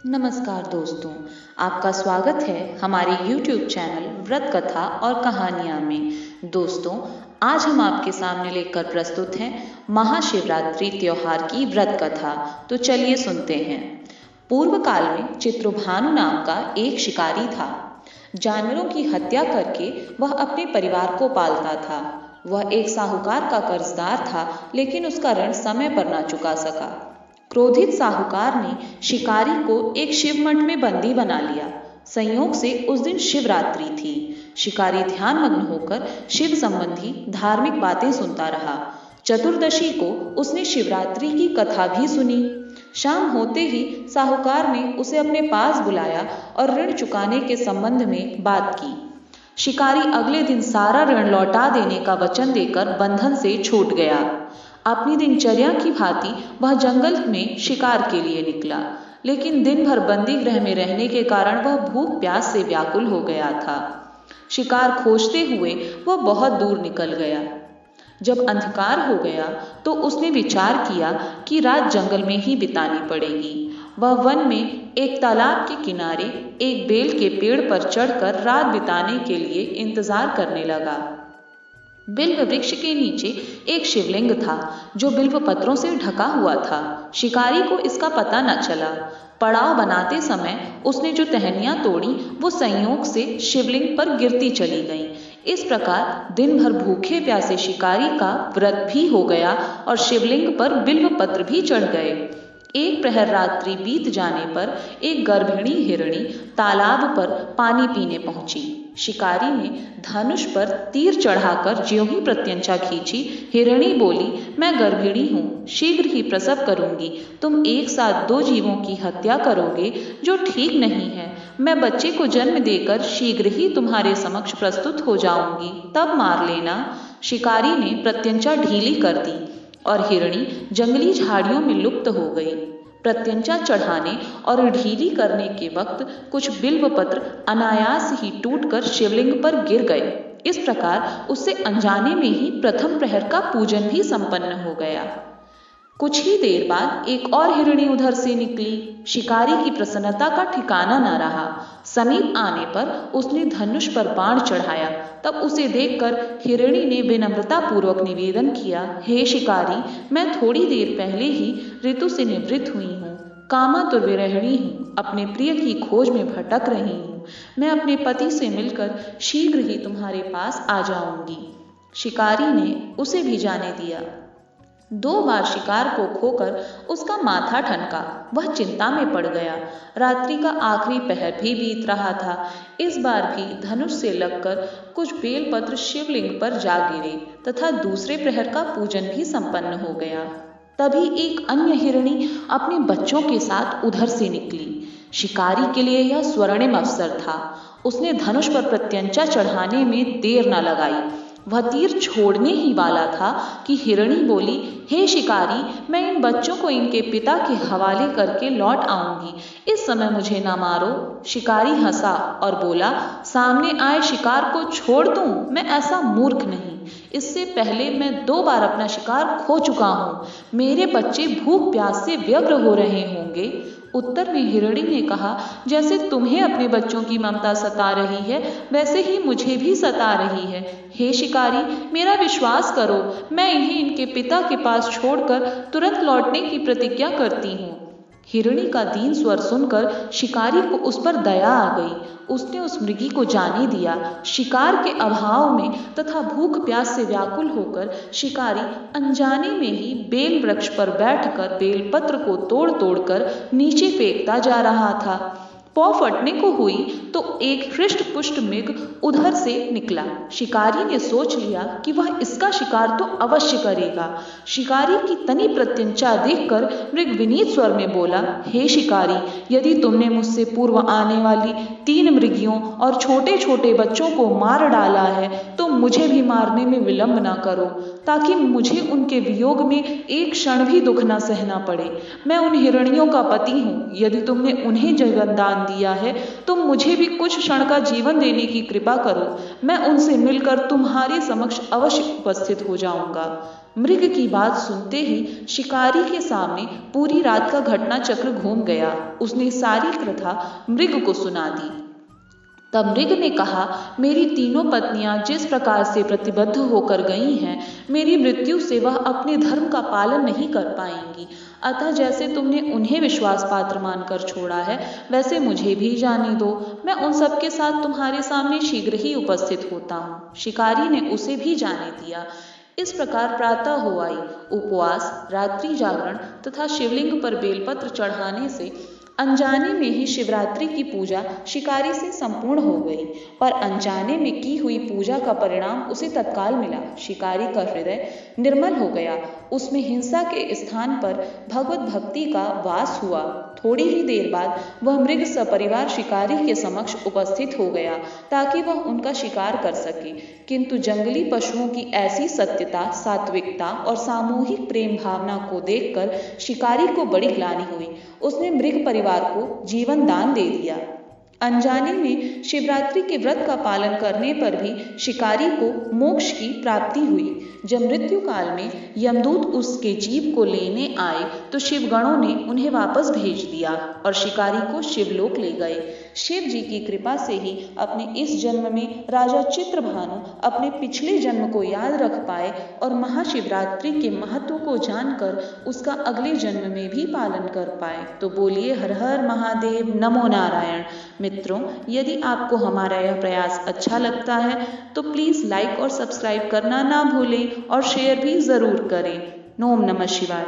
नमस्कार दोस्तों, आपका स्वागत है हमारे YouTube चैनल व्रत कथा और कहानियाँ में। दोस्तों, आज हम आपके सामने लेकर प्रस्तुत हैं महाशिवरात्रि त्योहार की व्रत कथा। तो चलिए सुनते हैं। पूर्व काल में चित्रभानु नाम का एक शिकारी था। जानवरों की हत्या करके वह अपने परिवार को पालता था। वह एक साहूकार का कर्जदार था, लेकिन उसका ऋण समय पर ना चुका सका। क्रोधित साहूकार ने शिकारी को एक शिव मठ में बंदी बना लिया। संयोग से उस दिन शिवरात्रि थी। शिकारी ध्यानमग्न होकर शिव संबंधी धार्मिक बातें सुनता रहा। चतुर्दशी को उसने शिवरात्रि की कथा भी सुनी। शाम होते ही साहूकार ने उसे अपने पास बुलाया और ऋण चुकाने के संबंध में बात की। शिकारी अगले दिन सारा ऋण लौटा देने का वचन देकर बंधन से छूट गया। अपनी दिनचर्या की भांति वह जंगल में शिकार के लिए निकला, लेकिन दिन भर बंदी गृह में रहने के कारण वह भूख प्यास से व्याकुल हो गया था। शिकार खोजते हुए वह बहुत दूर निकल गया। जब अंधकार हो गया तो उसने विचार किया कि रात जंगल में ही बितानी पड़ेगी। वह वन में एक तालाब के किनारे एक बेल के पेड़ पर चढ़कर रात बिताने के लिए इंतजार करने लगा। बिल्व वृक्ष के नीचे एक शिवलिंग था, जो बिल्व पत्रों से ढका हुआ था। शिकारी को इसका पता न चला। पड़ाव बनाते समय उसने जो टहनियां तोड़ी, वो संयोग से शिवलिंग पर गिरती चली गईं। इस प्रकार दिन भर भूखे प्यासे शिकारी का व्रत भी हो गया और शिवलिंग पर बिल्व पत्र भी चढ़ गए। एक प्रहर रात्रि बीत जाने पर एक गर्भिणी हिरणी तालाब पर पानी पीने पहुंची। शिकारी ने धनुष पर तीर चढ़ाकर ज्यों ही प्रत्यंचा खींची, हिरणी बोली, मैं गर्भिणी हूँ, शीघ्र ही प्रसव करूंगी। तुम एक साथ दो जीवों की हत्या करोगे, जो ठीक नहीं है। मैं बच्चे को जन्म देकर शीघ्र ही तुम्हारे समक्ष प्रस्तुत हो जाऊंगी, तब मार लेना। शिकारी ने प्रत्यंचा ढीली कर दी और हिरणी जंगली झाड़ियों में लुप्त हो गई। प्रत्यंचा चढ़ाने और ढीली करने के वक्त कुछ बिल्व पत्र अनायास ही टूटकर शिवलिंग पर गिर गए। इस प्रकार उससे अनजाने में ही प्रथम प्रहर का पूजन भी संपन्न हो गया। कुछ ही देर बाद एक और हिरणी उधर से निकली। शिकारी की प्रसन्नता का ठिकाना न रहा। समीप आने पर उसने धनुष पर बाण चढ़ाया। तब उसे देखकर हिरणी ने विनम्रता पूर्वक निवेदन किया, हे शिकारी, मैं थोड़ी देर पहले ही ऋतु से निवृत्त हुई हूँ। कामातुरविरहिणी हूँ, अपने प्रिय की खोज में भटक रही हूँ। मैं अपने पति से मिलकर शीघ्र ही तुम्हारे पास आ जाऊंगी। शिकारी ने उसे भी जाने दिया। 2 बार शिकार को खोकर उसका माथा ठनका। वह चिंता में पड़ गया। रात्रि का आखिरी पहर भी बीत रहा था। इस बार भी धनुष से लगकर कुछ बेलपत्र शिवलिंग पर जा गिरे तथा दूसरे प्रहर का पूजन भी संपन्न हो गया। तभी एक अन्य हिरणी अपने बच्चों के साथ उधर से निकली। शिकारी के लिए यह स्वर्णिम अवसर था। उसने धनुष पर प्रत्यंचा चढ़ाने में देर न लगाई। वह तीर छोड़ने ही वाला था कि हिरणी बोली, हे शिकारी, मैं इन बच्चों को इनके पिता के हवाले करके लौट आऊंगी। इस समय मुझे ना मारो। शिकारी हंसा और बोला, सामने आए शिकार को छोड़ दूं? मैं ऐसा मूर्ख नहीं। इससे पहले मैं 2 बार अपना शिकार खो चुका हूँ। मेरे बच्चे भूख प्यास से व्यग्र हो रहे होंगे। उत्तर में हिरणी ने कहा, जैसे तुम्हें अपने बच्चों की ममता सता रही है, वैसे ही मुझे भी सता रही है। हे शिकारी, मेरा विश्वास करो, मैं इन्हें इनके पिता के पास छोड़कर तुरंत लौटने की प्रतिज्ञा करती हूँ। हिरणी का दीन स्वर सुनकर शिकारी को उस पर दया आ गई। उसने उस मृगी को जाने दिया। शिकार के अभाव में तथा भूख प्यास से व्याकुल होकर शिकारी अनजाने में ही बेल वृक्ष पर बैठकर बेलपत्र को तोड़ तोड़कर नीचे फेंकता जा रहा था। पौ फटने को हुई तो एक हृष्ट पुष्ट मृग उधर से निकला। शिकारी ने सोच लिया कि वह इसका शिकार तो अवश्य करेगा। शिकारी की तनी प्रत्यंचा देखकर मृग विनीत स्वर में बोला, हे शिकारी, यदि तुमने मुझसे पूर्व आने वाली 3 मृगियों और छोटे छोटे बच्चों को मार डाला है, तो मुझे भी मारने में विलंब ना करो, ताकि मुझे उनके वियोग में एक क्षण भी दुख न सहना पड़े। मैं उन हिरणियों का पति हूँ। यदि तुमने उन्हें जीवन दान दिया है, तो मुझे भी कुछ क्षण का जीवन देने की कृपा करो। मैं उनसे मिलकर तुम्हारे समक्ष अवश्य उपस्थित हो जाऊंगा। मृग की बात सुनते ही शिकारी के सामने पूरी रात का घटना चक्र घूम गया। उसने सारी कथा मृग को सुना दी। तब मृग ने कहा, मेरी तीनों पत्नियां जिस प्रकार से प्रतिबद्ध होकर गई हैं, मेरी मृत्यु से वह अपने धर्म का पालन नहीं कर पाएंगी। अतः जैसे तुमने उन्हें विश्वास पात्र मानकर छोड़ा है, वैसे मुझे भी जाने दो। मैं उन सबके साथ तुम्हारे सामने शीघ्र ही उपस्थित होता हूँ। शिकारी ने उसे भी जाने दिया। इस प्रकार प्रातः हो आई। उपवास, रात्रि जागरण तथा शिवलिंग पर बेलपत्र चढ़ाने से अनजाने में ही शिवरात्रि की पूजा शिकारी से संपूर्ण हो गई। पर अनजाने में की हुई पूजा का परिणाम उसे तत्काल मिला। शिकारी का हृदय निर्मल हो गया। उसमें हिंसा के स्थान पर भगवत भक्ति का वास हुआ। थोड़ी ही देर बाद वह मृग सपरिवार शिकारी के समक्ष उपस्थित हो गया ताकि वह उनका शिकार कर सके। किंतु जंगली पशुओं की ऐसी सत्यता, सात्विकता और सामूहिक प्रेम भावना को देखकर शिकारी को बड़ी ग्लानि हुई। उसने मृग परिवार को जीवन दान दे दिया। अनजाने में शिवरात्रि के व्रत का पालन करने पर भी शिकारी को मोक्ष की प्राप्ति हुई। जब मृत्यु काल में यमदूत उसके जीव को लेने आए तो शिवगणों ने उन्हें वापस भेज दिया और शिकारी को शिवलोक ले गए। शिव जी की कृपा से ही अपने इस जन्म में राजा चित्रभानु अपने पिछले जन्म को याद रख पाए और महाशिवरात्रि के महत्व को जानकर उसका अगले जन्म में भी पालन कर पाए। तो बोलिए हर हर महादेव, नमो नारायण। मित्रों, यदि आपको हमारा यह प्रयास अच्छा लगता है तो प्लीज़ लाइक और सब्सक्राइब करना ना भूलें और शेयर भी ज़रूर करें। ओम नमः शिवाय।